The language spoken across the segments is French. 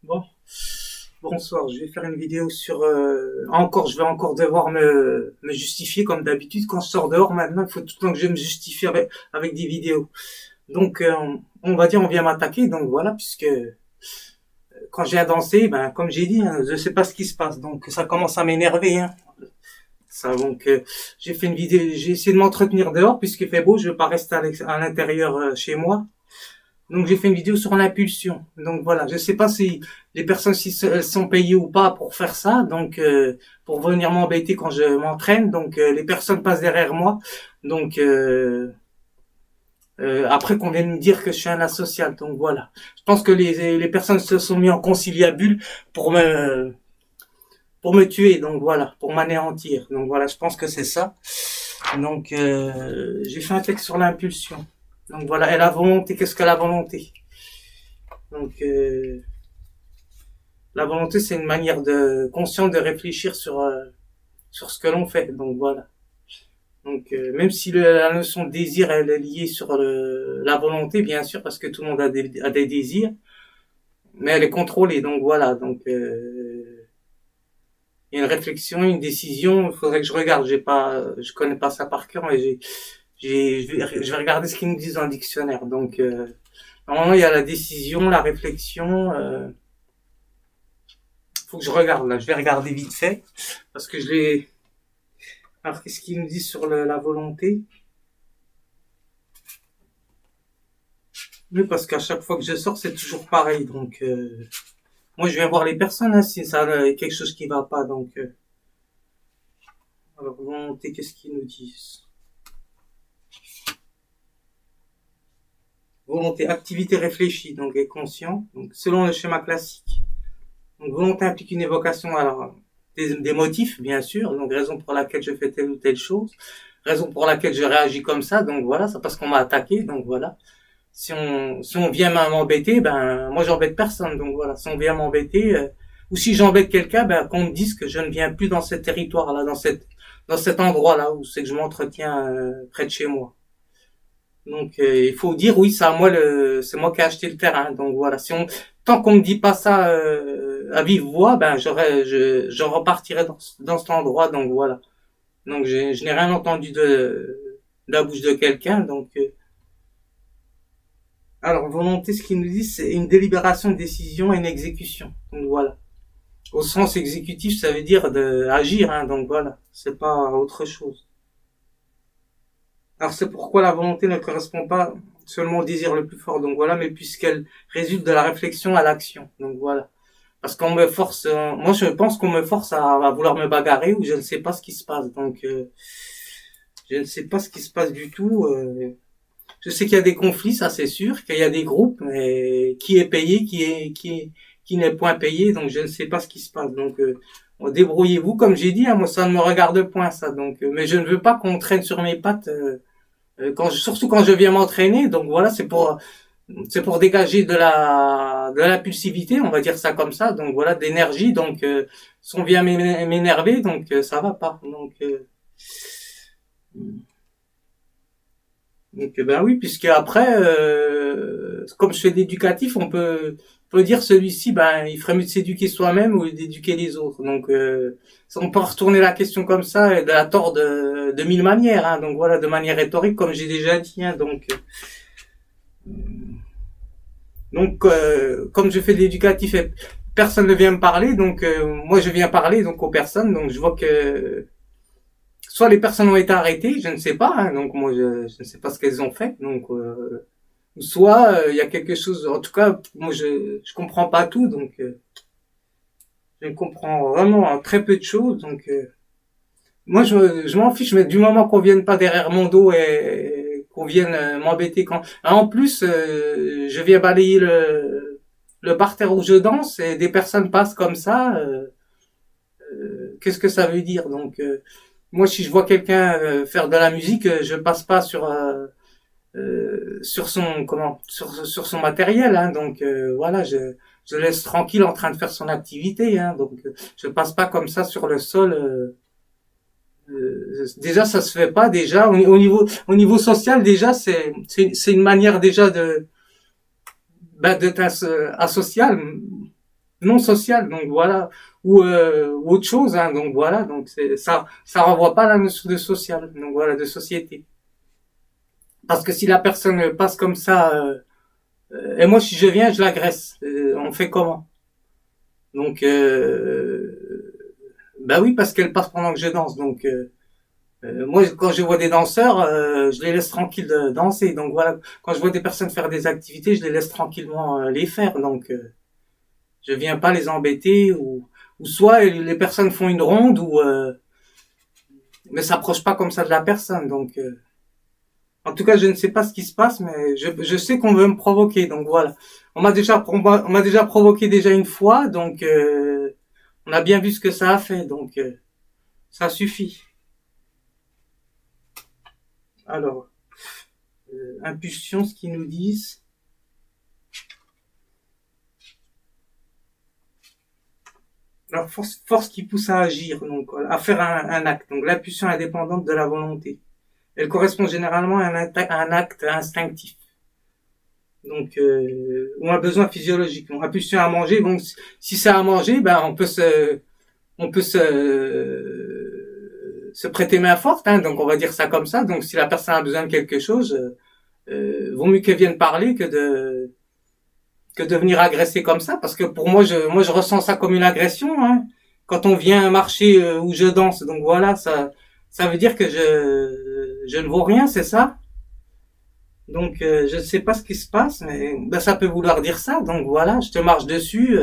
Bon, bonsoir. Je vais faire une vidéo sur je vais encore devoir me justifier comme d'habitude quand je sors dehors. Maintenant, il faut tout le temps que je me justifie avec des vidéos. Donc, on va dire, on vient m'attaquer. Donc voilà, puisque quand je viens danser, ben comme j'ai dit, hein, je sais pas ce qui se passe. Donc ça commence à m'énerver. Hein. Ça, donc j'ai fait une vidéo, j'ai essayé de m'entretenir dehors puisqu'il fait beau. Je veux pas rester à l'intérieur chez moi. Donc j'ai fait une vidéo sur l'impulsion. Donc voilà, je sais pas si les personnes si elles sont payées ou pas pour faire ça. Donc pour venir m'embêter quand je m'entraîne. Donc les personnes passent derrière moi. Donc après qu'on vienne me dire que je suis un asocial. Donc voilà. Je pense que les personnes se sont mis en conciliabule pour me tuer. Donc voilà, pour m'anéantir. Donc voilà, je pense que c'est ça. Donc j'ai fait un texte sur l'impulsion. Donc voilà, et la volonté, qu'est-ce que la volonté? Donc la volonté, c'est une manière de consciente de réfléchir sur ce que l'on fait. Donc voilà. Donc même si la notion de désir elle est liée sur la volonté, bien sûr, parce que tout le monde a des désirs, mais elle est contrôlée. Donc voilà. Donc il y a une réflexion, une décision. Il faudrait que je regarde. Je connais pas ça par cœur, mais je vais regarder ce qu'ils nous disent dans le dictionnaire. Donc normalement il y a la décision, la réflexion. Faut que je regarde là. Je vais regarder vite fait parce que je l'ai. Alors qu'est-ce qu'ils nous disent sur la volonté? Oui, parce qu'à chaque fois que je sors, c'est toujours pareil. Donc moi, je viens voir les personnes hein, si ça a quelque chose qui va pas. Donc alors volonté, qu'est-ce qu'ils nous disent? Volonté, activité réfléchie, donc est conscient. Donc selon le schéma classique. Donc volonté implique une évocation. Alors des motifs, bien sûr. Donc raison pour laquelle je fais telle ou telle chose. Raison pour laquelle je réagis comme ça. Donc voilà, c'est parce qu'on m'a attaqué. Donc voilà. Si on vient m'embêter, ben moi j'embête personne. Donc voilà, si on vient m'embêter ou si j'embête quelqu'un, ben qu'on me dise que je ne viens plus dans ce territoire-là, dans cet endroit-là où c'est que je m'entretiens près de chez moi. Donc il faut dire oui, c'est moi qui ai acheté le terrain. Donc voilà, tant qu'on me dit pas ça à vive voix, ben je repartirai dans cet endroit. Donc voilà. Donc je n'ai rien entendu de la bouche de quelqu'un. Donc alors, volonté, ce qu'il nous dit, c'est une délibération, une décision et une exécution. Donc voilà. Au sens exécutif, ça veut dire agir, hein, donc voilà. C'est pas autre chose. Alors c'est pourquoi la volonté ne correspond pas seulement au désir le plus fort, donc voilà, mais puisqu'elle résulte de la réflexion à l'action. Donc voilà. Parce qu'on me force, moi je pense qu'on me force à vouloir me bagarrer ou je ne sais pas ce qui se passe. Donc je ne sais pas ce qui se passe du tout. Je sais qu'il y a des conflits, ça c'est sûr, qu'il y a des groupes, mais qui est payé, qui n'est point payé, donc je ne sais pas ce qui se passe. Donc débrouillez-vous, comme j'ai dit, hein, moi ça ne me regarde point ça. Donc, mais je ne veux pas qu'on traîne sur mes pattes surtout quand je viens m'entraîner. Donc voilà, c'est pour dégager de l'impulsivité, on va dire ça comme ça. Donc voilà, d'énergie. Donc si on vient m'énerver, donc ça va pas. Donc ben oui, puisque après, comme je fais d'éducatif, on peut dire celui-ci, ben il ferait mieux de s'éduquer soi-même ou d'éduquer les autres. Donc on peut retourner la question comme ça et de la tordre de mille manières. Hein, donc voilà, de manière rhétorique, comme j'ai déjà dit. Hein, comme je fais de l'éducatif et personne ne vient me parler, donc moi je viens parler donc aux personnes. Donc je vois que soit les personnes ont été arrêtées, je ne sais pas. Hein, donc moi je ne sais pas ce qu'elles ont fait. Donc soit il y a quelque chose. En tout cas, moi je comprends pas tout. Donc je comprends vraiment très peu de choses. Donc moi je m'en fiche. Mais du moment qu'on vienne pas derrière mon dos et qu'on vienne m'embêter quand. Ah, en plus, je viens balayer le parterre où je danse et des personnes passent comme ça. Qu'est-ce que ça veut dire? Donc moi si je vois quelqu'un faire de la musique, je passe pas sur son matériel. Hein, donc voilà, je laisse tranquille en train de faire son activité. Hein, donc je passe pas comme ça sur le sol. Déjà ça se fait pas déjà au niveau social déjà c'est une manière déjà de d'être asocial non social, donc voilà, ou autre chose, hein, donc voilà, donc ça renvoie pas à la notion de social, donc voilà, de société. Parce que si la personne passe comme ça, et moi si je viens, je l'agresse, on fait comment? Donc, bah oui, parce qu'elle passe pendant que je danse, donc moi, quand je vois des danseurs, je les laisse tranquilles de danser. Donc voilà, quand je vois des personnes faire des activités, je les laisse tranquillement les faire. Donc je viens pas les embêter ou soit les personnes font une ronde ou ne s'approchent pas comme ça de la personne. Donc en tout cas, je ne sais pas ce qui se passe, mais je sais qu'on veut me provoquer. Donc voilà, on m'a déjà provoqué déjà une fois, donc on a bien vu ce que ça a fait. Donc ça suffit. Alors. Impulsion, ce qu'ils nous disent. Alors, force qui pousse à agir, donc à faire un acte. Donc, l'impulsion indépendante de la volonté. Elle correspond généralement à un acte instinctif. Donc, ou un besoin physiologique. Donc, impulsion à manger. Bon, si c'est à manger, ben on peut se prêter main forte. Hein, donc, on va dire ça comme ça. Donc, si la personne a besoin de quelque chose, vaut mieux qu'elle vienne parler que de venir agresser comme ça, parce que pour moi, je ressens ça comme une agression, hein, quand on vient marcher où je danse. Donc voilà, ça veut dire que je ne vaux rien, c'est ça. Donc je ne sais pas ce qui se passe, mais ben, ça peut vouloir dire ça. Donc voilà, je te marche dessus.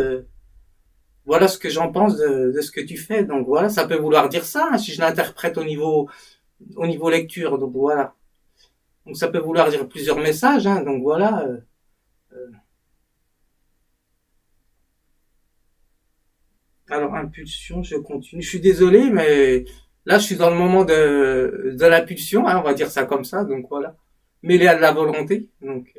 Voilà ce que j'en pense de ce que tu fais. Donc voilà, ça peut vouloir dire ça, hein, si je l'interprète au niveau lecture. Donc voilà. Donc ça peut vouloir dire plusieurs messages. Hein, donc voilà. Alors, impulsion, je continue. Je suis désolé, mais là, je suis dans le moment de l'impulsion, hein, on va dire ça comme ça, donc voilà. Mêlé à de la volonté. Donc,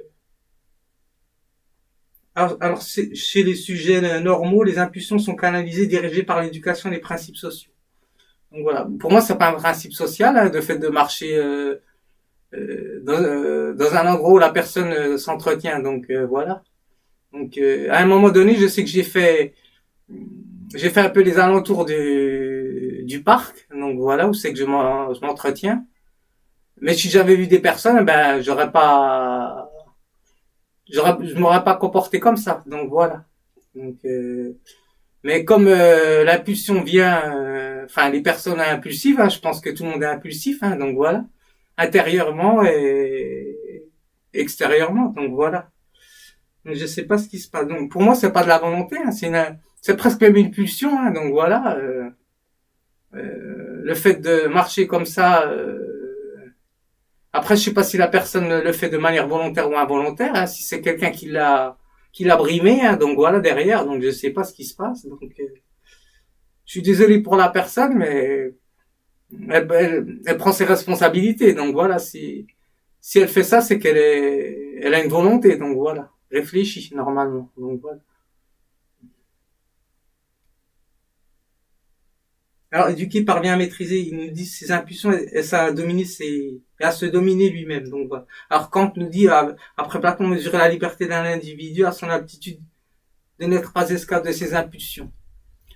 alors chez les sujets normaux, les impulsions sont canalisées, dirigées par l'éducation et les principes sociaux. Donc voilà. Pour moi, c'est pas un principe social, hein, de fait de marcher dans un endroit où la personne s'entretient. Donc voilà. Donc à un moment donné, je sais que j'ai fait un peu les alentours du parc, donc voilà, où c'est que je m'entretiens. Mais si j'avais vu des personnes, ben, je m'aurais pas comporté comme ça, donc voilà. Donc, mais comme l'impulsion vient, enfin les personnes impulsives, hein, je pense que tout le monde est impulsif, hein, donc voilà, intérieurement et extérieurement, donc voilà. Donc, je sais pas ce qui se passe. Donc pour moi, c'est pas de la volonté, hein, c'est presque même une pulsion, hein, donc voilà. Le fait de marcher comme ça. Après, je sais pas si la personne le fait de manière volontaire ou involontaire. Hein, si c'est quelqu'un qui l'a brimé, hein, donc voilà derrière. Donc je sais pas ce qui se passe. Donc je suis désolé pour la personne, mais elle prend ses responsabilités. Donc voilà, si elle fait ça, c'est elle a une volonté. Donc voilà, réfléchis normalement. Donc voilà. Alors, éduquer parvient à maîtriser, il nous dit ses impulsions et ça a dominé et à se dominer lui-même. Donc voilà. Alors Kant nous dit, après Platon, mesurer la liberté d'un individu à son aptitude de n'être pas esclave de ses impulsions.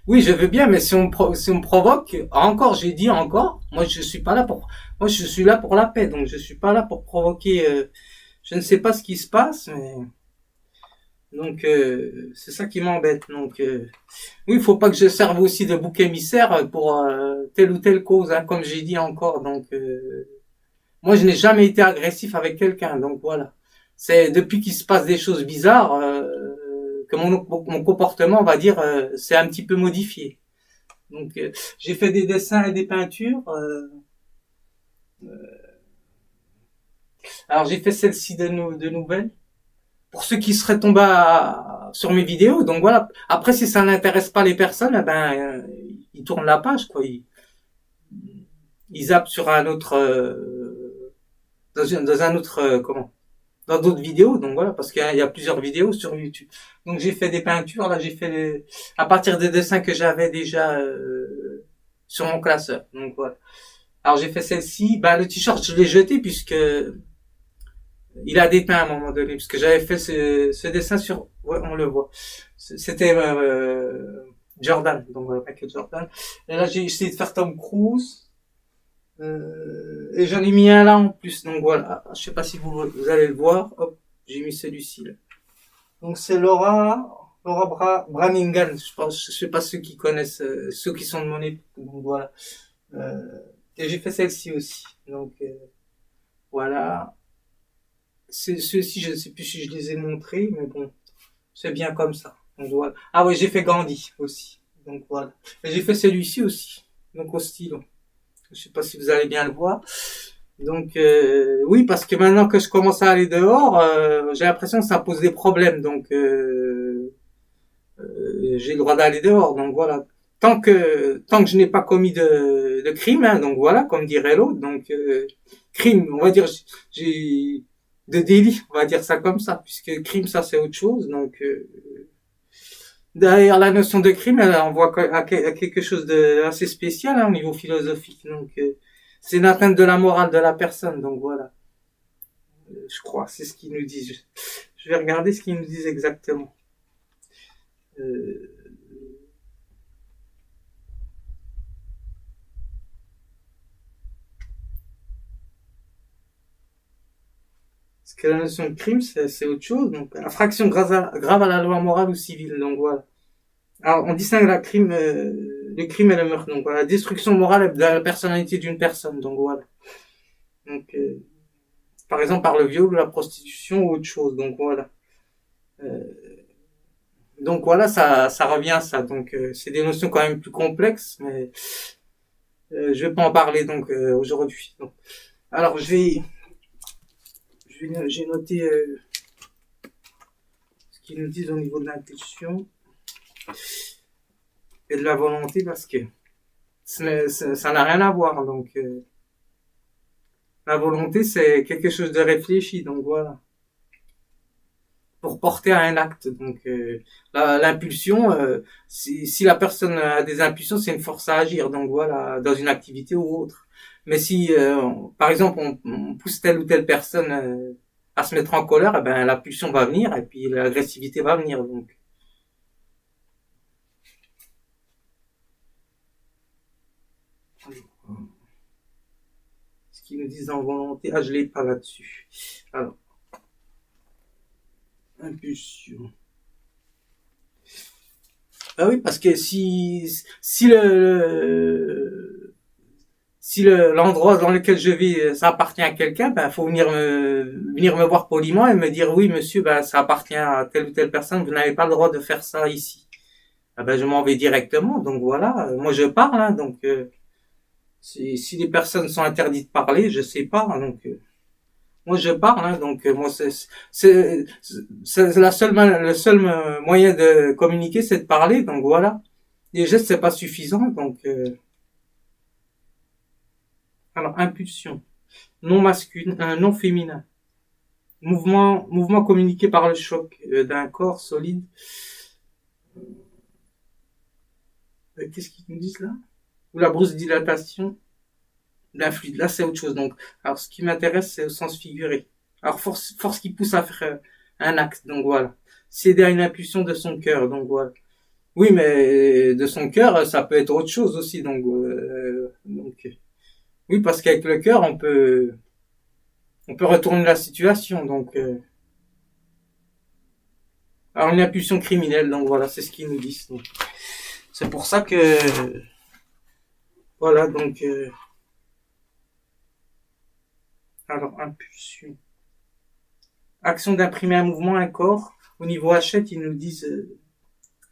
Oui, je veux bien, mais si on me provoque, encore, j'ai dit encore, moi je suis là pour la paix, donc je suis pas là pour provoquer, je ne sais pas ce qui se passe, mais donc c'est ça qui m'embête. Donc oui, il faut pas que je serve aussi de bouc émissaire pour telle ou telle cause, hein, comme j'ai dit encore. Donc moi, je n'ai jamais été agressif avec quelqu'un. Donc voilà. C'est depuis qu'il se passe des choses bizarres que mon comportement, on va dire, c'est un petit peu modifié. Donc j'ai fait des dessins et des peintures. Alors j'ai fait celle-ci de nouvelles. Pour ceux qui seraient tombés sur mes vidéos. Donc voilà. Après, si ça n'intéresse pas les personnes, eh ben, ils tournent la page, quoi. Ils zappent sur un autre, dans un autre, comment, dans d'autres vidéos. Donc voilà, parce qu'il y a plusieurs vidéos sur YouTube. Donc j'ai fait des peintures. Là, j'ai fait à partir des dessins que j'avais déjà sur mon classeur. Donc voilà. Alors j'ai fait celle-ci. Bah le t-shirt, je l'ai jeté puisque il a déteint à un moment donné, parce que j'avais fait ce dessin sur, ouais, on le voit, C'était Jordan, donc voilà, Michael Jordan. Et là, j'ai essayé de faire Tom Cruise. Et j'en ai mis un là en plus, donc voilà. Je sais pas si vous allez le voir. Hop, j'ai mis celui-ci là. Donc c'est Laura Branigan. Je sais pas ceux qui connaissent, ceux qui sont de mon époque. Donc voilà. Et j'ai fait celle-ci aussi. Donc voilà. Ceux-ci, je ne sais plus si je les ai montrés, mais bon, c'est bien comme ça. Donc voilà. Ah oui, j'ai fait Gandhi aussi. Donc voilà. Et j'ai fait celui-ci aussi. Donc au stylo. Je sais pas si vous allez bien le voir. Donc oui, parce que maintenant que je commence à aller dehors, j'ai l'impression que ça pose des problèmes. Donc j'ai le droit d'aller dehors. Donc voilà. Tant que je n'ai pas commis de crime, hein, donc voilà, comme dirait l'autre. Donc crime, on va dire, j'ai de délit, on va dire ça comme ça, puisque crime, ça c'est autre chose. Donc derrière la notion de crime, elle envoie à quelque chose de assez spécial hein, au niveau philosophique. Donc c'est une atteinte de la morale de la personne. Donc voilà, je crois, c'est ce qu'ils nous disent. Je vais regarder ce qu'ils nous disent exactement. Euh, Parce que la notion de crime, c'est autre chose. Donc, infraction grave à la loi morale ou civile. Donc, voilà. Alors, on distingue le crime et le meurtre. Donc, voilà. La destruction morale de la personnalité d'une personne. Donc, voilà. Donc, par exemple, par le viol, la prostitution ou autre chose. Donc, voilà. Euh, donc, voilà, ça revient à ça. Donc, c'est des notions quand même plus complexes, mais je vais pas en parler donc aujourd'hui. Donc, alors, j'ai noté ce qu'ils nous disent au niveau de l'impulsion et de la volonté parce que ça n'a rien à voir. Donc, la volonté, c'est quelque chose de réfléchi. Donc, voilà. Pour porter à un acte. Donc, l'impulsion, si la personne a des impulsions, c'est une force à agir. Donc, voilà, dans une activité ou autre. Mais si, par exemple, on pousse telle ou telle personne à se mettre en colère, eh ben, la pulsion va venir et puis l'agressivité va venir. Donc, ce qu'ils nous disent en volonté, je l'ai pas là-dessus. Alors, impulsion. Ah oui, parce que si l'endroit dans lequel je vis, ça appartient à quelqu'un, ben faut venir me voir poliment et me dire oui monsieur, ben ça appartient à telle ou telle personne, vous n'avez pas le droit de faire ça ici. Ah ben je m'en vais directement, donc voilà, moi je parle, hein, donc si les personnes sont interdites de parler, je sais pas, hein, donc moi je parle, hein, donc moi c'est le seul moyen de communiquer, c'est de parler, donc voilà. Les gestes c'est pas suffisant, donc alors impulsion, non masculin, non féminin, mouvement communiqué par le choc d'un corps solide. Qu'est-ce qu'ils nous disent là? Ou la brousse dilatation d'un fluide. Là c'est autre chose. Donc, alors ce qui m'intéresse c'est au sens figuré. Alors force qui pousse à faire un acte. Donc voilà. Céder à une impulsion de son cœur. Donc voilà. Oui, mais de son cœur, ça peut être autre chose aussi. Donc oui, parce qu'avec le cœur, on peut retourner la situation. Donc, alors une impulsion criminelle. Donc voilà, c'est ce qu'ils nous disent. Donc, c'est pour ça que voilà. Donc, alors impulsion, action d'imprimer un mouvement, un corps. Au niveau Hachette, ils nous disent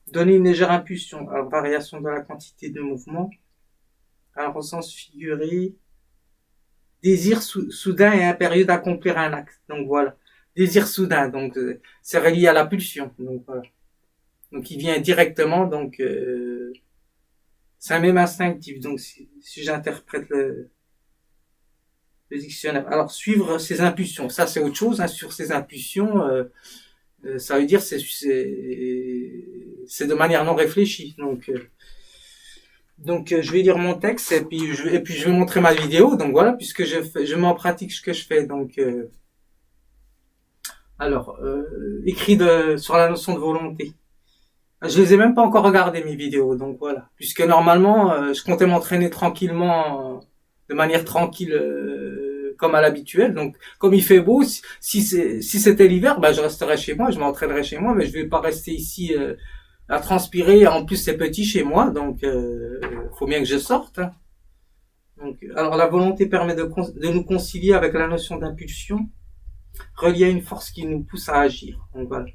donner une légère impulsion. Alors variation de la quantité de mouvement. Alors au sens figuré, désir soudain et impérieux d'accomplir un acte. Donc voilà. Désir soudain, donc c'est relié à la pulsion. Donc voilà. Donc il vient directement, donc c'est un même instinctif. Donc si j'interprète le dictionnaire. Alors suivre ses impulsions, ça c'est autre chose. Hein, sur ses impulsions, ça veut dire c'est de manière non réfléchie. Donc je vais lire mon texte et puis je vais montrer ma vidéo. Donc voilà, puisque je mets en pratique ce que je fais. Donc alors écrit sur la notion de volonté. Je les ai même pas encore regardées mes vidéos, donc voilà. Puisque normalement, je comptais m'entraîner tranquillement, de manière tranquille, comme à l'habituel. Donc, comme il fait beau, si c'était l'hiver, bah je resterais chez moi, je m'entraînerais chez moi, mais je vais pas rester ici à transpirer. En plus, c'est petit chez moi, donc faut bien que je sorte, hein. Donc, alors la volonté permet de nous concilier avec la notion d'impulsion, reliée à une force qui nous pousse à agir. Donc voilà.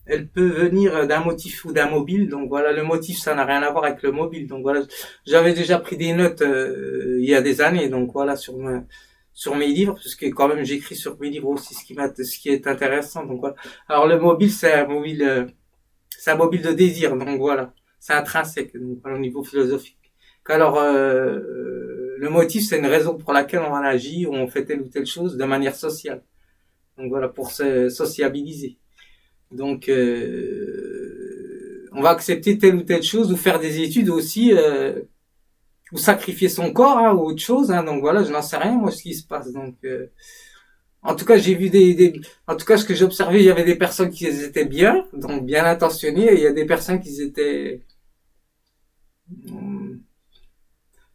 Elle peut venir d'un motif ou d'un mobile. Donc voilà, le motif, ça n'a rien à voir avec le mobile. Donc voilà, j'avais déjà pris des notes il y a des années. Donc voilà, sur mes livres, parce que quand même j'écris sur mes livres aussi ce qui est intéressant. Donc voilà. Alors le mobile, c'est un mobile de désir. Donc voilà, c'est intrinsèque. Donc voilà, au niveau philosophique. Alors le motif, c'est une raison pour laquelle on agit ou on fait telle ou telle chose de manière sociale. Donc voilà, pour se sociabiliser. Donc, on va accepter telle ou telle chose ou faire des études aussi, ou sacrifier son corps, hein, ou autre chose. Hein, donc voilà, je n'en sais rien moi ce qui se passe. Donc, en tout cas, j'ai vu en tout cas, ce que j'ai observé, il y avait des personnes qui étaient bien, donc bien intentionnées, et il y a des personnes qui étaient,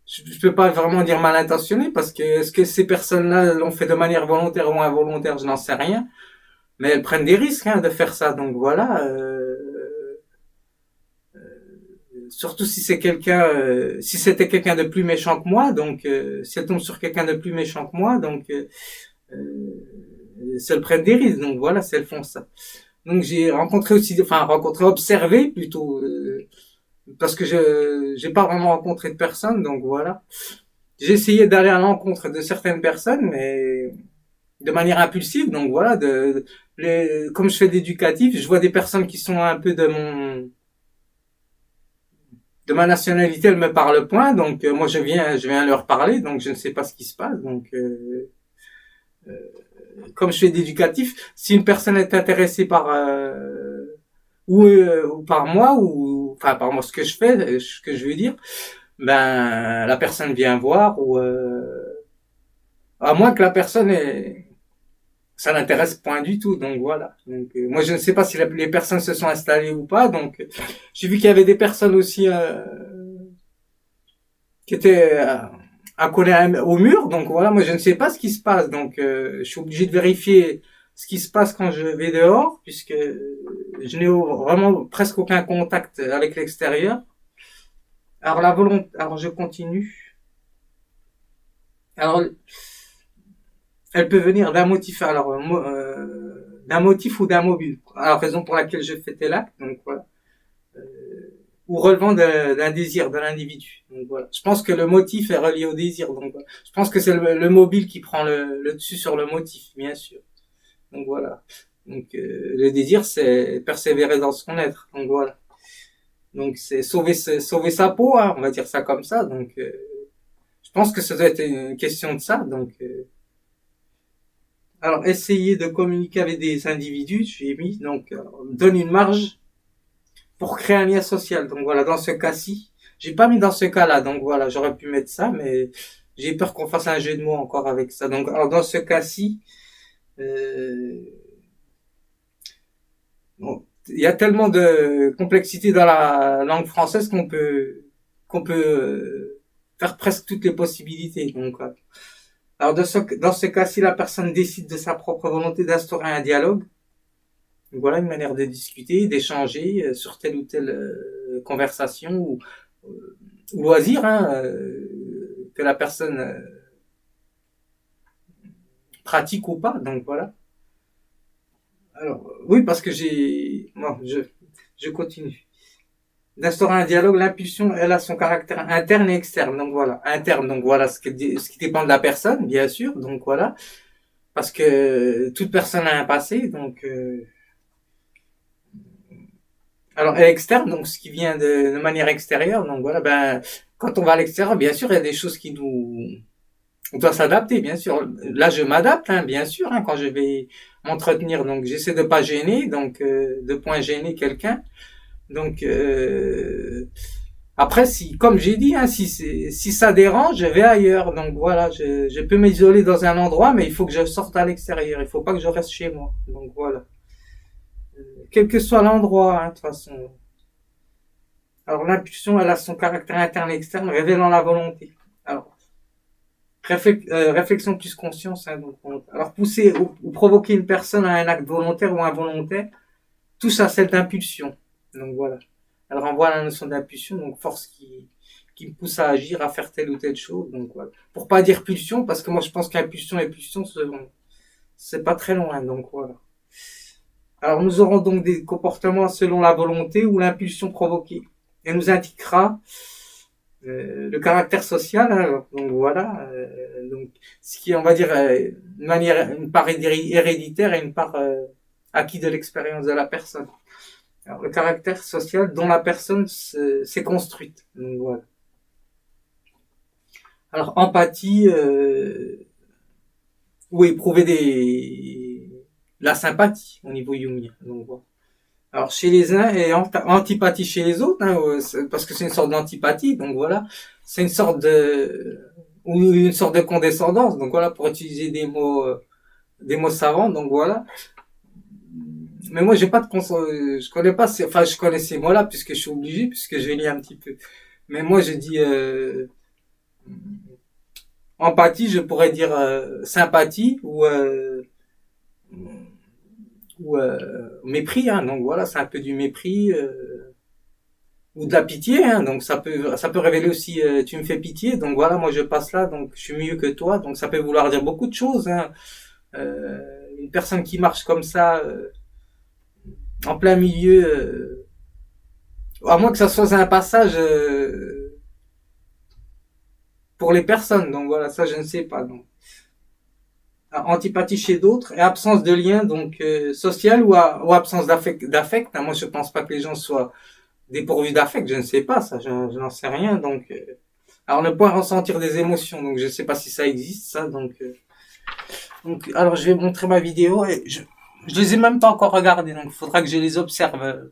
je peux pas vraiment dire mal intentionnées parce que est-ce que ces personnes-là l'ont fait de manière volontaire ou involontaire, je n'en sais rien. Mais elles prennent des risques hein, de faire ça. Donc voilà. Surtout si c'est quelqu'un, si c'était quelqu'un de plus méchant que moi, donc si elle tombe sur quelqu'un de plus méchant que moi, donc si elles prennent des risques. Donc voilà, si elles font ça. Donc j'ai rencontré aussi, observé plutôt, parce que j'ai pas vraiment rencontré de personnes. Donc voilà. J'ai essayé d'aller à l'encontre de certaines personnes, mais de manière impulsive. Donc voilà, comme je fais d'éducatif, je vois des personnes qui sont un peu de ma nationalité, elles me parlent point, donc moi je viens leur parler, donc je ne sais pas ce qui se passe. Donc comme je fais d'éducatif, si une personne est intéressée par ou par moi ou enfin par moi ce que je fais, ce que je veux dire, ben la personne vient voir ou à moins que la personne ça n'intéresse point du tout. Donc voilà. Donc moi je ne sais pas si les personnes se sont installées ou pas. Donc j'ai vu qu'il y avait des personnes aussi qui étaient accolées au mur. Donc voilà, moi je ne sais pas ce qui se passe. Donc je suis obligé de vérifier ce qui se passe quand je vais dehors, puisque je n'ai vraiment presque aucun contact avec l'extérieur. Alors la volonté, alors je continue. Alors elle peut venir d'un motif, alors d'un motif ou d'un mobile. Alors raison pour laquelle je fais tel acte, donc voilà. Ou relevant d'un désir de l'individu. Donc voilà. Je pense que le motif est relié au désir. Donc voilà. Je pense que c'est le mobile qui prend le dessus sur le motif, bien sûr. Donc voilà. Donc le désir, c'est persévérer dans son être. Donc voilà. Donc c'est sauver sa peau, hein, on va dire ça comme ça. Donc je pense que ça doit être une question de ça. Donc alors essayer de communiquer avec des individus, j'ai mis donc donne une marge pour créer un lien social. Donc voilà, dans ce cas-ci, j'ai pas mis dans ce cas-là. Donc voilà, j'aurais pu mettre ça, mais j'ai peur qu'on fasse un jeu de mots encore avec ça. Donc alors dans ce cas-ci, bon, il y a tellement de complexité dans la langue française qu'on peut faire presque toutes les possibilités. Donc alors dans ce cas-ci, la personne décide de sa propre volonté d'instaurer un dialogue. Donc, voilà une manière de discuter, d'échanger sur telle ou telle conversation ou loisir hein, que la personne pratique ou pas. Donc voilà. Alors oui, parce que je continue. D'instaurer un dialogue, l'impulsion, elle a son caractère interne et externe. Donc voilà, interne. Donc voilà ce qui dépend de la personne, bien sûr. Donc voilà, parce que toute personne a un passé. Donc alors et externe, donc ce qui vient de manière extérieure. Donc voilà, ben quand on va à l'extérieur, bien sûr, il y a des choses on doit s'adapter, bien sûr. Là, je m'adapte, hein, bien sûr, hein, quand je vais m'entretenir. Donc, j'essaie de pas gêner, donc de point gêner quelqu'un. Donc, après, comme j'ai dit, hein, si ça dérange, je vais ailleurs. Donc voilà, je peux m'isoler dans un endroit, mais il faut que je sorte à l'extérieur. Il faut pas que je reste chez moi. Donc voilà. Quel que soit l'endroit, hein, de toute façon. Alors l'impulsion, elle a son caractère interne et externe, révélant la volonté. Alors, réflexion plus conscience. Hein, donc, alors pousser ou provoquer une personne à un acte volontaire ou involontaire, tout ça, c'est d'impulsion. Donc voilà. Elle renvoie à la notion d'impulsion, donc force qui me pousse à agir, à faire telle ou telle chose. Donc voilà. Pour pas dire pulsion, parce que moi je pense qu'impulsion et pulsion, c'est pas très loin. Donc voilà. Alors nous aurons donc des comportements selon la volonté ou l'impulsion provoquée. Et nous indiquera le caractère social. Hein, donc voilà. Donc ce qui est, on va dire, une part héréditaire et une part acquis de l'expérience de la personne. Alors, le caractère social dont la personne s'est construite. Donc voilà. Alors empathie ou éprouver la sympathie au niveau jungien. Donc voilà. Alors chez les uns et antipathie chez les autres, hein, parce que c'est une sorte d'antipathie. Donc voilà, c'est une sorte de condescendance. Donc voilà, pour utiliser des mots savants. Donc voilà. Mais moi, j'ai pas je connais pas je connais ces mots-là puisque je suis obligé, puisque je lis un petit peu. Mais moi, je dis, empathie, je pourrais dire, sympathie ou mépris, hein. Donc voilà, c'est un peu du mépris, ou de la pitié, hein. Donc ça peut révéler aussi, tu me fais pitié. Donc voilà, moi je passe là, donc je suis mieux que toi. Donc ça peut vouloir dire beaucoup de choses, hein. Une personne qui marche comme ça, en plein milieu, à moins que ça soit un passage pour les personnes. Donc voilà, ça je ne sais pas. Donc antipathie chez d'autres et absence de lien donc social ou absence d'affect. Moi je pense pas que les gens soient dépourvus d'affect. Je ne sais pas ça, je n'en sais rien. Donc alors ne pas ressentir des émotions. Donc je ne sais pas si ça existe ça. Donc alors je vais montrer ma vidéo et je les ai même pas encore regardées. Donc il faudra que je les observe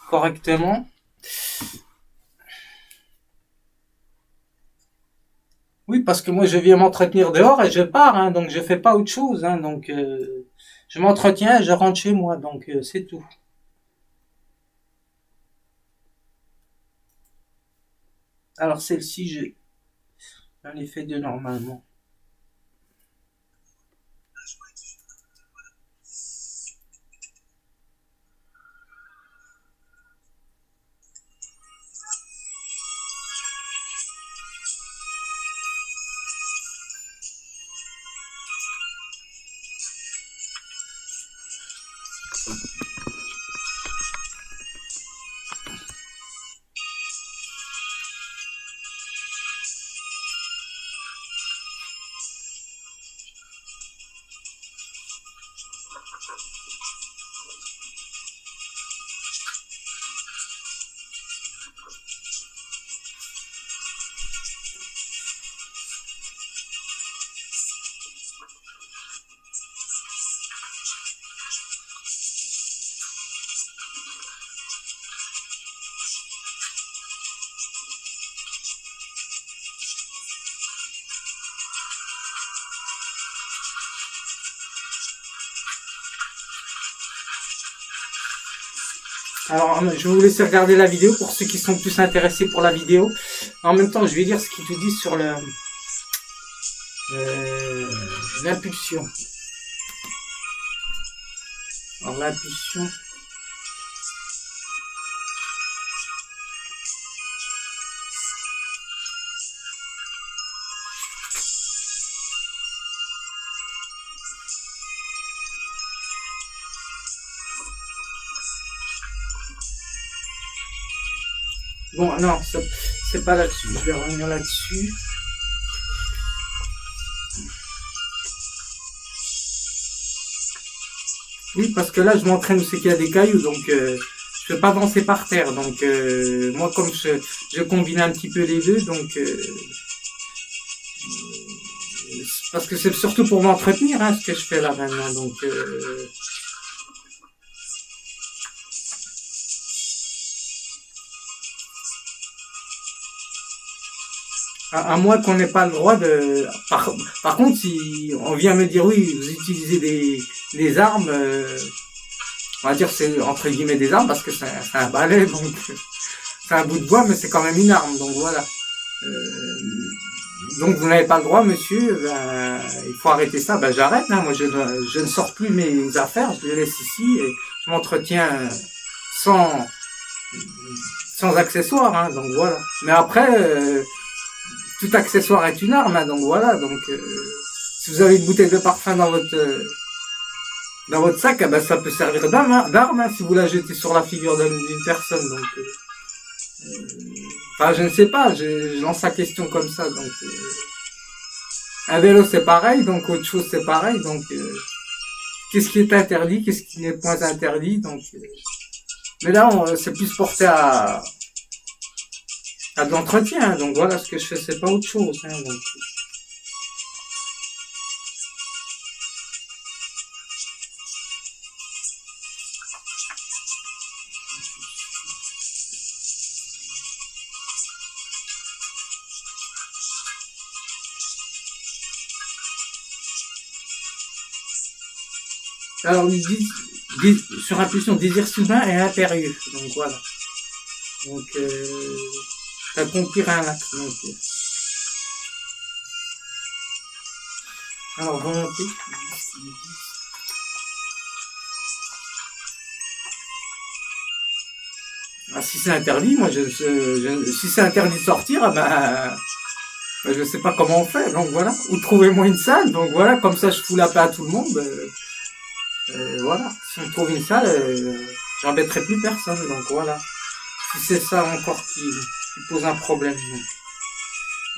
correctement. Oui, parce que moi je viens m'entretenir dehors et je pars, hein, donc je fais pas autre chose, hein, donc je m'entretiens et je rentre chez moi, donc c'est tout. Alors celle-ci, j'en ai fait deux normalement. Alors, je vais vous laisser regarder la vidéo pour ceux qui sont plus intéressés pour la vidéo. En même temps, je vais lire ce qu'ils te disent sur l'impulsion. Alors, l'impulsion. Bon, non, c'est pas là-dessus. Je vais revenir là-dessus. Oui, parce que là, je m'entraîne où c'est qu'il y a des cailloux, donc je peux pas avancer par terre. Donc moi, comme je combine un petit peu les deux, donc parce que c'est surtout pour m'entretenir, hein, ce que je fais là maintenant. Donc à moins qu'on n'ait pas le droit de. Par contre, si on vient me dire oui, vous utilisez des armes, on va dire c'est entre guillemets des armes parce que c'est un balai, donc C'est un bout de bois, mais c'est quand même une arme, donc voilà. Euh, donc vous n'avez pas le droit, monsieur, ben, il faut arrêter ça. Ben j'arrête, hein. Moi je ne sors plus mes affaires, je les laisse ici et je m'entretiens sans sans accessoires, hein, donc voilà. Mais après, tout accessoire est une arme, hein, donc voilà. Donc si vous avez une bouteille de parfum dans votre sac, eh ben, ça peut servir d'arme, hein, si vous la jetez sur la figure d'une personne. Donc, enfin, je ne sais pas, je lance la question comme ça. Donc, un vélo c'est pareil, donc autre chose c'est pareil. Donc, qu'est-ce qui est interdit, qu'est-ce qui n'est point interdit. Donc, mais là, c'est plus porté à de l'entretien. Hein, donc voilà, ce que je fais, c'est pas autre chose. Hein, donc, alors, ils disent, sur impulsion, désir soudain et impérieux. Donc voilà. Donc, accomplir un acte. Donc, alors, volonté. Ah, si c'est interdit, moi, si c'est interdit de sortir, ben, je sais pas comment on fait. Donc voilà. Ou trouvez-moi une salle. Donc voilà, comme ça, je fous la paix à tout le monde. Voilà. Si on trouve une salle, j'embêterai plus personne. Donc voilà. Si c'est ça encore qui pose un problème. Donc.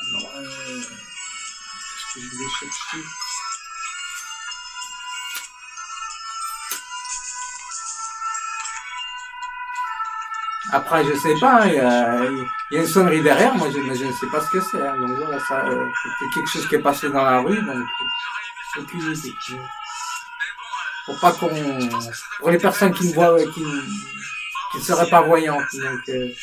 Alors, qu'est-ce que je voulais chercher? Après, je sais pas, il y a une sonnerie derrière, moi je ne sais pas ce que c'est. Hein, donc voilà, ça, c'est quelque chose qui est passé dans la rue, donc aucune idée. Pour pas pour les personnes qui ne voient, qui ne seraient pas voyantes. Donc, okay.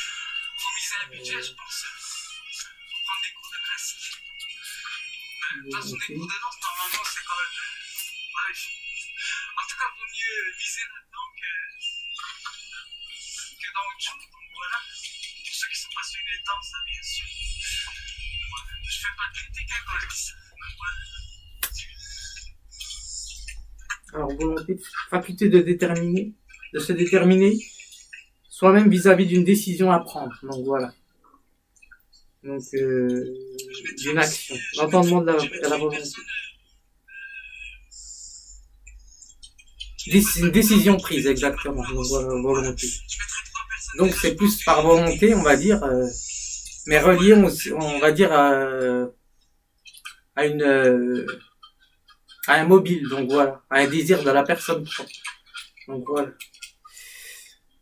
Alors, volonté, faculté de se déterminer soi-même vis-à-vis d'une décision à prendre. Donc voilà. Donc, d'une action. L'entendement de la volonté. Une décision prise, exactement. Donc voilà, volonté. Donc c'est plus par volonté, on va dire, mais relié, on va dire, à un mobile, donc voilà, à un désir de la personne. Donc voilà.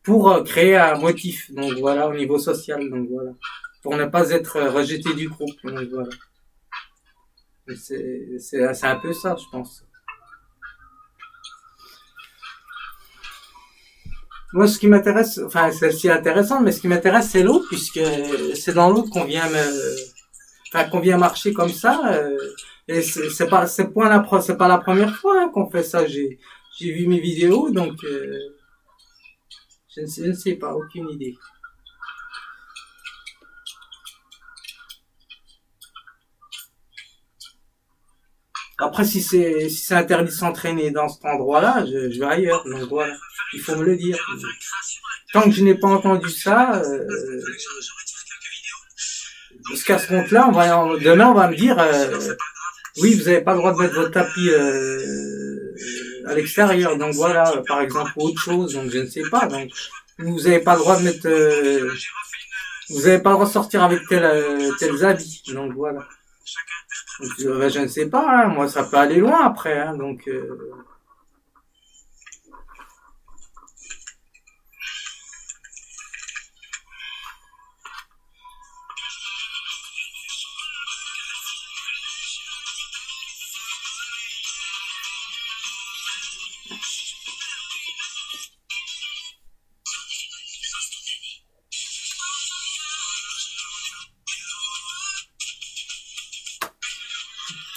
Pour créer un motif, donc voilà, au niveau social, donc voilà. Pour ne pas être rejeté du groupe, donc voilà. C'est un peu ça, je pense. Moi, ce qui m'intéresse, enfin, celle-ci est intéressante, mais ce qui m'intéresse, c'est l'autre, puisque c'est dans l'autre qu'on vient qu'on vient marcher comme ça, et c'est pas la première fois hein, qu'on fait ça. J'ai vu mes vidéos, donc, je ne sais pas, aucune idée. Après, si c'est interdit de s'entraîner dans cet endroit-là, je vais ailleurs, donc voilà. Il faut me le dire. Tant que je n'ai pas entendu ça, jusqu'à ce compte-là, demain on va me dire, oui, vous n'avez pas le droit de mettre votre tapis à l'extérieur, donc voilà, par exemple, autre chose, donc je ne sais pas. Donc, vous n'avez pas le droit de mettre, vous n'avez pas le droit de sortir avec tels habits, donc voilà. Donc, je ne sais pas, hein, moi ça peut aller loin après, hein, donc.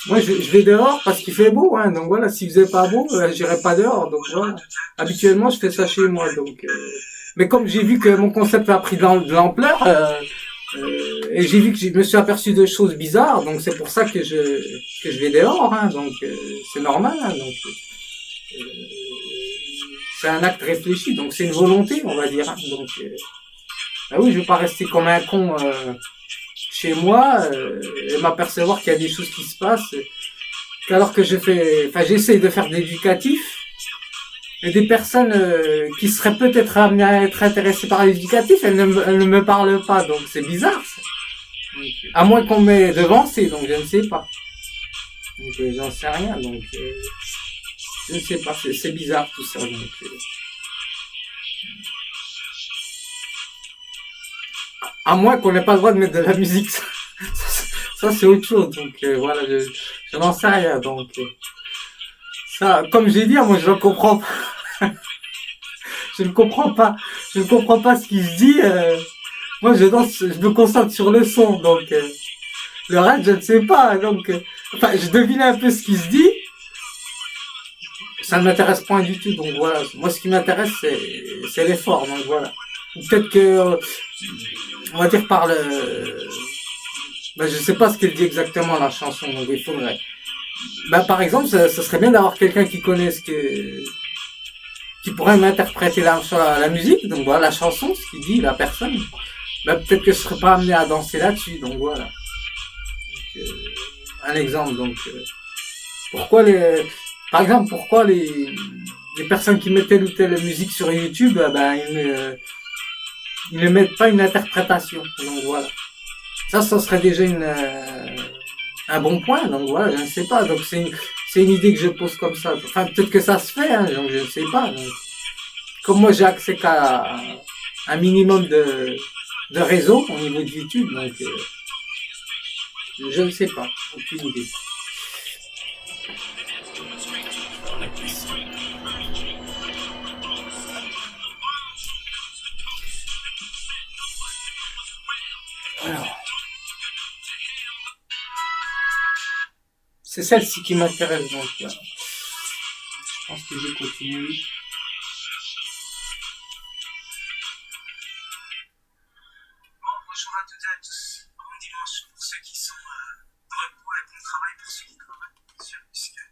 Moi, je vais dehors parce qu'il fait beau, hein. Donc voilà, s'il faisait pas beau, j'irais pas dehors. Donc voilà. Habituellement, je fais ça chez moi. Donc, Mais comme j'ai vu que mon concept a pris de l'ampleur, et j'ai vu que je me suis aperçu de choses bizarres, donc c'est pour ça que je vais dehors, hein, donc c'est normal, hein, donc c'est un acte réfléchi, donc c'est une volonté, on va dire, hein, donc bah oui, je vais pas rester comme un con chez moi et m'apercevoir qu'il y a des choses qui se passent, qu'alors que j'essaye de faire de l'éducatif. Et des personnes qui seraient peut-être amenées à être intéressées par l'éducatif, elles ne me parlent pas, donc c'est bizarre. Ça. Donc, à moins qu'on m'ait devancé, donc je ne sais pas. Donc j'en sais rien, donc je ne sais pas, c'est bizarre tout ça. Donc, à moins qu'on n'ait pas le droit de mettre de la musique, ça c'est autre chose. Donc voilà, je n'en sais rien. Donc ça, comme j'ai dit, moi je ne comprends pas. Je ne comprends pas. Je ne comprends pas ce qu'il se dit. Moi, je danse, je me concentre sur le son, donc le reste, je ne sais pas. Donc, enfin, je devine un peu ce qu'il se dit. Ça ne m'intéresse pas du tout. Donc voilà. Moi, ce qui m'intéresse, c'est l'effort. Donc voilà. Peut-être que, on va dire par le, ben, je sais pas ce qu'elle dit exactement la chanson. Donc il faudrait. Ben, par exemple, ça serait bien d'avoir quelqu'un qui connaisse qui pourrait m'interpréter la musique, donc voilà la chanson, ce qu'il dit, la personne. Ben, peut-être que je serais pas amené à danser là-dessus, donc voilà. Donc, un exemple, donc pourquoi par exemple, pourquoi les personnes qui mettent telle ou telle musique sur YouTube, ben ils ne mettent pas une interprétation, donc voilà. Ça serait déjà un bon point, donc voilà, je ne sais pas, donc c'est une idée que je pose comme ça. Enfin, peut-être que ça se fait, hein, donc je ne sais pas. Donc, comme moi, j'ai accès qu'à un minimum de réseau au niveau de YouTube, donc je ne sais pas, aucune idée. Alors, c'est celle-ci qui m'intéresse, donc je pense que je continue. Bonjour à toutes et à tous. Bon dimanche pour ceux qui sont de repos et bon travail pour ceux qui travaillent sur Muscat.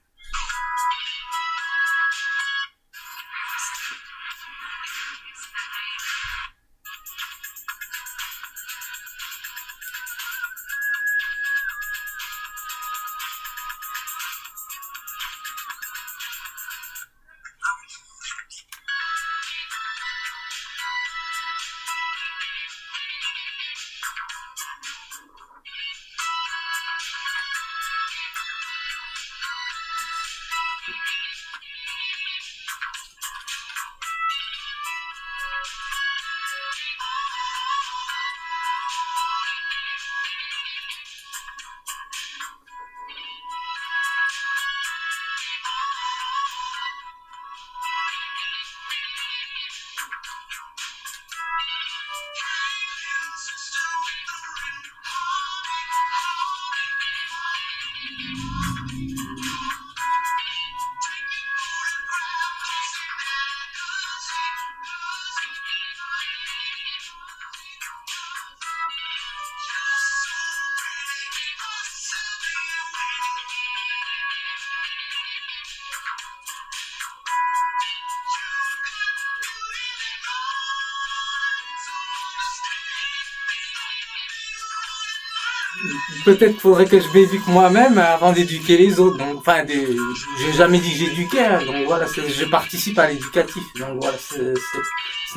Peut-être faudrait que je m'éduque moi-même avant d'éduquer les autres. Donc, enfin, j'ai jamais dit que j'éduquais. Hein, donc voilà, je participe à l'éducatif. Donc voilà, ce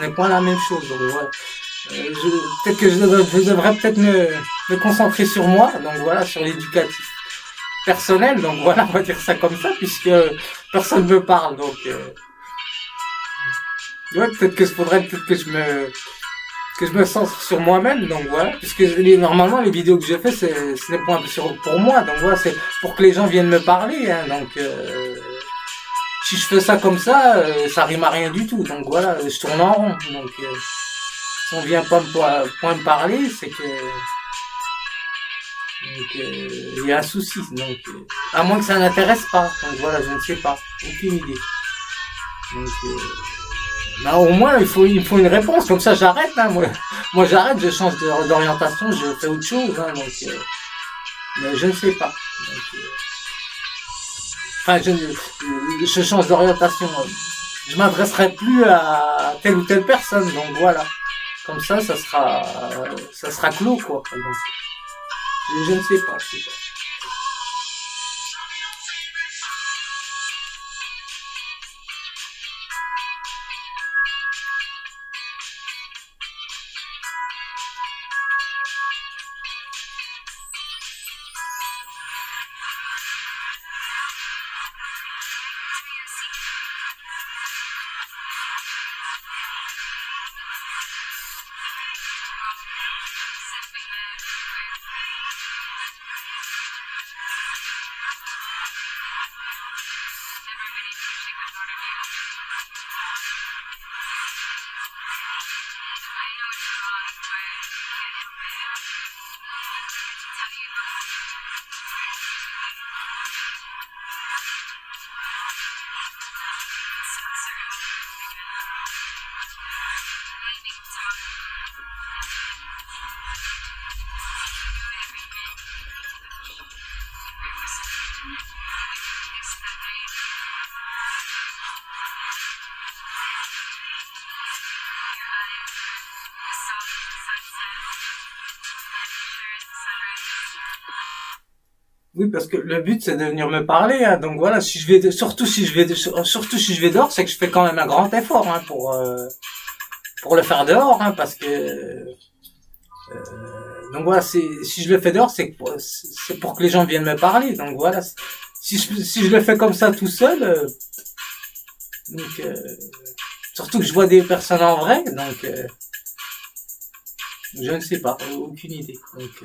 n'est pas la même chose. Donc voilà, peut-être que je devrais peut-être me concentrer sur moi. Donc voilà, sur l'éducatif personnel. Donc voilà, on va dire ça comme ça, puisque personne ne me parle. Donc ouais, peut-être que je me centre sur moi-même, donc voilà, puisque normalement les vidéos que je fais, ce n'est pas pour moi, donc voilà, c'est pour que les gens viennent me parler, hein, donc si je fais ça comme ça rime à rien du tout, donc voilà, je tourne en rond, donc si on vient pas me parler, c'est que il y a un souci, donc à moins que ça n'intéresse pas, donc voilà, je ne sais pas, aucune idée, donc Bah, au moins, il me faut une réponse. Comme ça, j'arrête. Hein, moi j'arrête, je change d'orientation, je fais autre chose. Hein, donc, mais je ne sais pas. Donc, enfin, je change d'orientation. Je m'adresserai plus à telle ou telle personne. Donc voilà. Comme ça sera clos quoi. Donc, je ne sais pas. Oui, parce que le but c'est de venir me parler. Hein, donc voilà, si je vais surtout si je vais dehors, c'est que je fais quand même un grand effort hein, pour le faire dehors, hein, parce que donc voilà, si je le fais dehors, c'est pour que les gens viennent me parler. Donc voilà, si je le fais comme ça tout seul, donc surtout que je vois des personnes en vrai, donc je ne sais pas, aucune idée. Donc,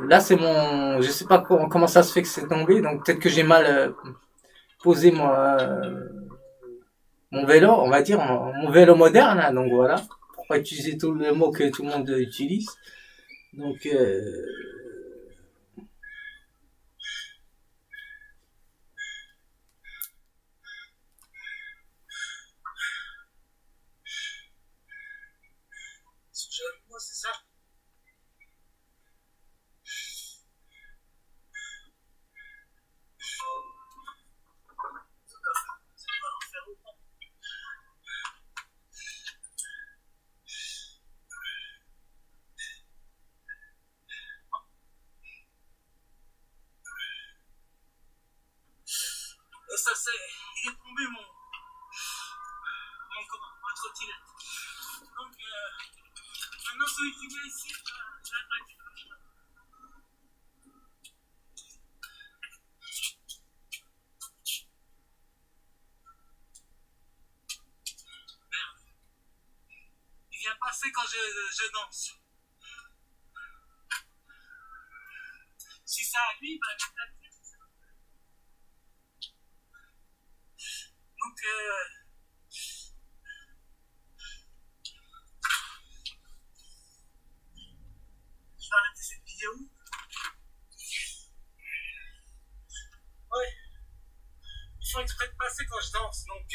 là c'est je sais pas comment ça se fait que c'est tombé. Donc peut-être que j'ai mal posé mon vélo, on va dire mon vélo moderne. Hein, donc voilà, pour pas utiliser tout le mot que tout le monde utilise. Donc Moi, c'est ça. Et ça, il est tombé ma trottinette. Donc, maintenant, celui qui vient ici, j'attaque. Merde. Il vient passer quand je danse. Si c'est à lui, ben, donc, je vais arrêter cette vidéo. Ouais. Ils font exprès de passer quand je danse, donc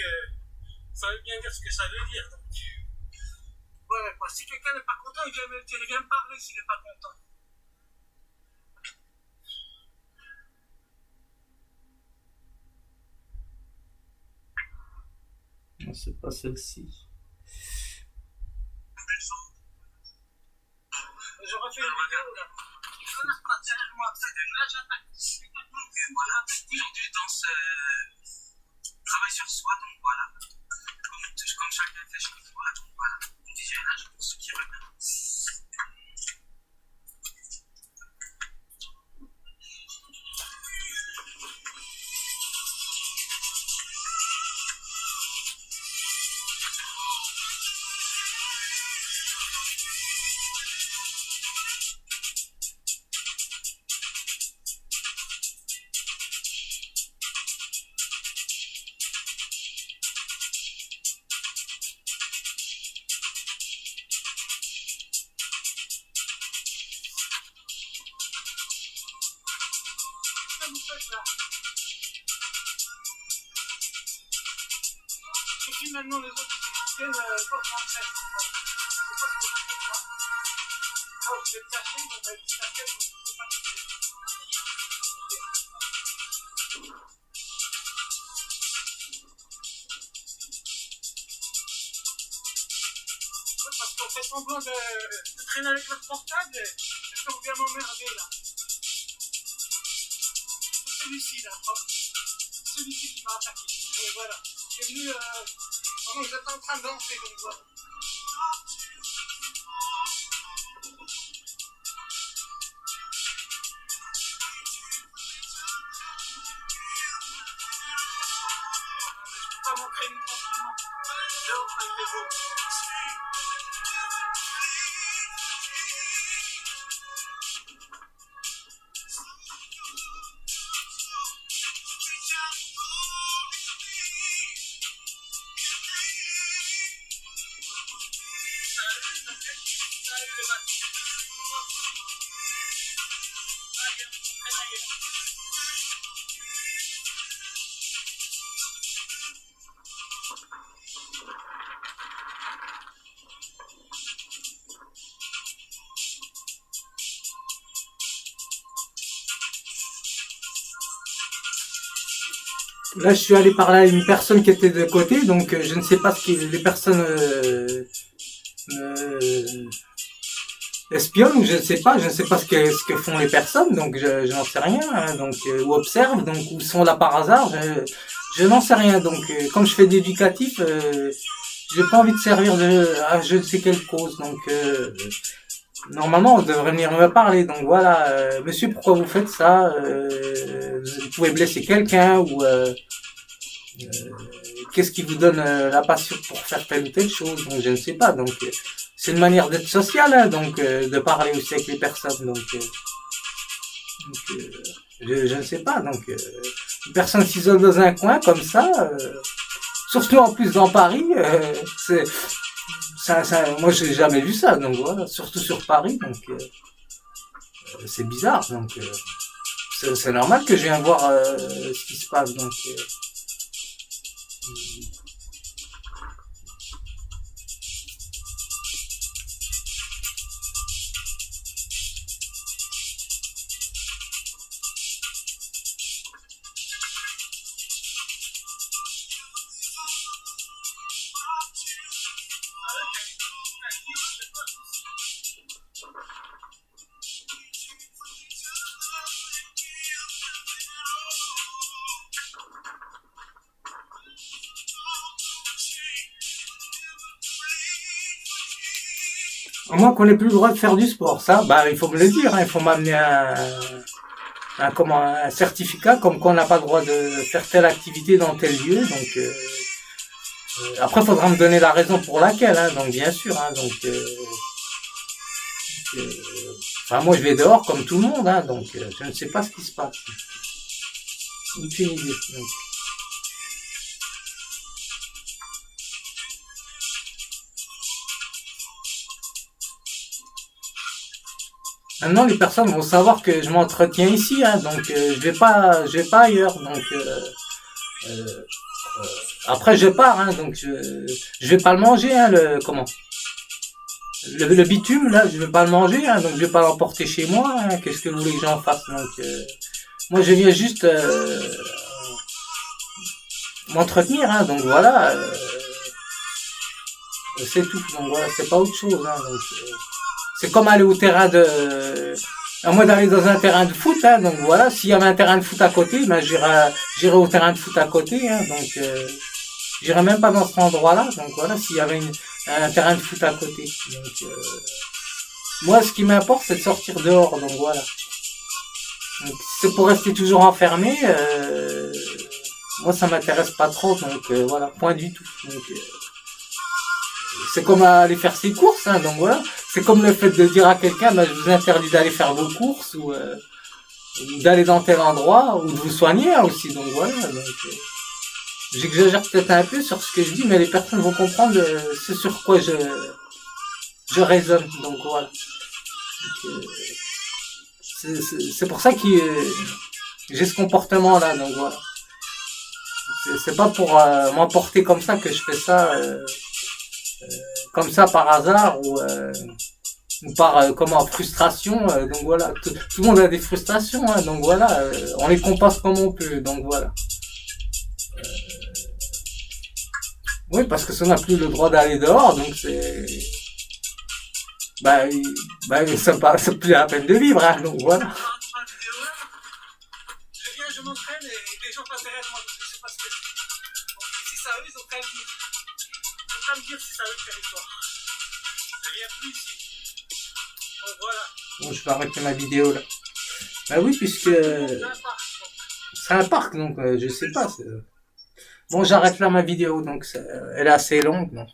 ça veut bien dire ce que ça veut dire. Donc, voilà quoi. Si quelqu'un n'est pas content, il vient me dire, il vient me parler s'il n'est pas content. non, c'est pas celle-ci. Je refais une vidéo là. Là, j'attaque. Donc voilà, aujourd'hui je danse travail sur soi, donc voilà. Comme chacun fait chez soi, donc voilà. On dit j'ai l'âge pour ceux qui regardent. si maintenant les autres viennent, pas m'entraîner. C'est pas ce que vous faites là. Là, vous êtes caché, donc avec une casquette, donc c'est pas ce que c'est. Parce qu'on fait semblant de traîner avec leur portable, et on vient m'emmerder là. C'est celui-ci là, hop. Celui-ci qui m'a attaqué. Et voilà. Il est venu, vraiment, j'étais en train de danser, donc voilà. Je peux pas m'entraîner tranquillement. Dehors, ça me fait beau. Salut les gars. Allez, on traîne ailleurs. Là, je suis allé parler à une personne qui était de côté, donc je ne sais pas ce que les personnes espionnent ou je ne sais pas ce que font les personnes, donc je n'en sais rien, hein, donc ou observent, donc ou sont là par hasard, je n'en sais rien, donc comme je fais de l'éducatif, j'ai pas envie de servir à je ne sais quelle cause, donc normalement on devrait venir me parler, donc voilà, monsieur, pourquoi vous faites ça, vous pouvez blesser quelqu'un ou qu'est-ce qui vous donne la passion pour faire telle ou telle chose, donc je ne sais pas, donc c'est une manière d'être social, hein, donc de parler aussi avec les personnes, donc je ne sais pas, donc une personne s'isole dans un coin comme ça, surtout en plus dans Paris, c'est moi j'ai jamais vu ça, donc voilà, surtout sur Paris, donc c'est bizarre, donc c'est normal que je vienne voir ce qui se passe, donc moi qu'on n'ait plus le droit de faire du sport, ça, bah il faut me le dire, hein, il faut m'amener un certificat comme qu'on n'a pas le droit de faire telle activité dans tel lieu, donc après il faudra me donner la raison pour laquelle, hein, donc bien sûr, hein, donc enfin moi je vais dehors comme tout le monde, hein, donc je ne sais pas ce qui se passe, aucune idée, donc. Maintenant, les personnes vont savoir que je m'entretiens ici, hein, donc je vais pas ailleurs. Donc après je pars, hein, donc je vais pas le manger, hein, le bitume là, je vais pas le manger, hein, donc je vais pas l'emporter chez moi. Hein, qu'est-ce que vous voulez que j'en fasse? Donc moi je viens juste m'entretenir, hein, donc voilà, c'est tout. Donc voilà, c'est pas autre chose. Hein, donc c'est comme aller au terrain à moins d'aller dans un terrain de foot, hein, donc voilà, s'il y avait un terrain de foot à côté, ben j'irai au terrain de foot à côté, hein, donc j'irai même pas dans cet endroit-là, donc voilà, s'il y avait un terrain de foot à côté. Donc moi ce qui m'importe c'est de sortir dehors, donc voilà. Donc c'est pour rester toujours enfermé, moi ça m'intéresse pas trop, donc voilà, point du tout. Donc c'est comme aller faire ses courses, hein, donc voilà. C'est comme le fait de dire à quelqu'un, ben, je vous interdis d'aller faire vos courses ou d'aller dans tel endroit ou de vous soigner, hein, aussi. Donc voilà. Donc, j'exagère peut-être un peu sur ce que je dis, mais les personnes vont comprendre ce sur quoi je raisonne. Donc voilà. Donc, c'est pour ça que j'ai ce comportement-là. Donc voilà. C'est pas pour m'emporter comme ça que je fais ça, comme ça par hasard ou par comment frustration. Donc voilà, tout le monde a des frustrations, hein, donc voilà, on les compense comme on peut. Donc voilà. Oui, parce que ça n'a plus le droit d'aller dehors, donc c'est bah, c'est plus la peine de vivre, hein, donc voilà. Je viens, je m'entraîne et les gens passent derrière moi, donc je sais pas ce que je fais. Donc si ça eux, ils ont qu'à me dire. Ils ont qu'à me dire si ça eux le territoire. Je viens plus ici. Donc voilà. Bon, je vais arrêter ma vidéo là. Bah oui, puisque c'est un parc, donc je sais pas. Bon, j'arrête là ma vidéo, donc elle est assez longue, donc.